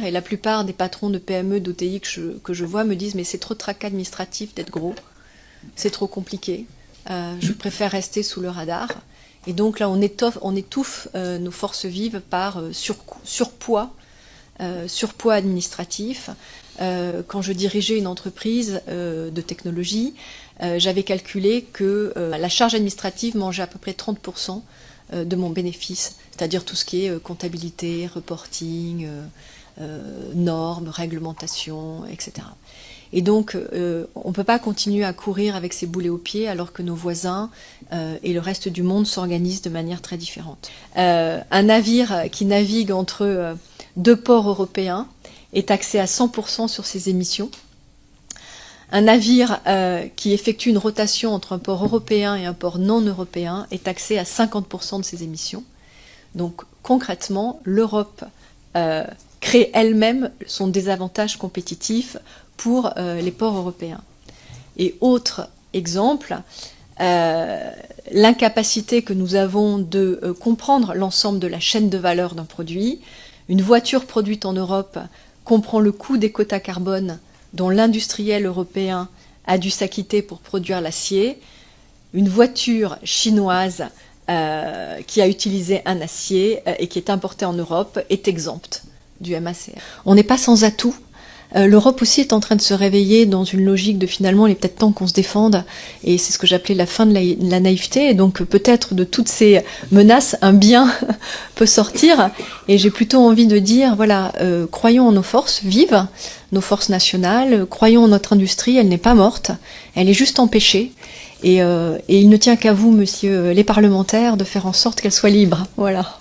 Et la plupart des patrons de PME, d'OTI que je vois me disent « mais c'est trop de tracas administratifs d'être gros, c'est trop compliqué, je préfère rester sous le radar ». Et donc là, on étouffe nos forces vives par surpoids administratif. Quand je dirigeais une entreprise de technologie, j'avais calculé que la charge administrative mangeait à peu près 30% de mon bénéfice, c'est-à-dire tout ce qui est comptabilité, reporting, normes, réglementations, etc. Et donc, on ne peut pas continuer à courir avec ses boulets aux pieds alors que nos voisins et le reste du monde s'organisent de manière très différente. Un navire qui navigue entre deux ports européens est taxé à 100% sur ses émissions. Un navire qui effectue une rotation entre un port européen et un port non européen est taxé à 50% de ses émissions. Donc concrètement, l'Europe crée elle-même son désavantage compétitif pour les ports européens. Et autre exemple, l'incapacité que nous avons de comprendre l'ensemble de la chaîne de valeur d'un produit. Une voiture produite en Europe comprend le coût des quotas carbone dont l'industriel européen a dû s'acquitter pour produire l'acier. Une voiture chinoise qui a utilisé un acier et qui est importée en Europe est exempte du MACR. On n'est pas sans atout. L'Europe aussi est en train de se réveiller dans une logique de finalement il est peut-être temps qu'on se défende, et c'est ce que j'appelais la fin de la naïveté, et donc peut-être de toutes ces menaces un bien peut sortir, et j'ai plutôt envie de dire voilà, croyons en nos forces vives, nos forces nationales, croyons en notre industrie, elle n'est pas morte, elle est juste empêchée, et il ne tient qu'à vous, messieurs les parlementaires, de faire en sorte qu'elle soit libre. Voilà.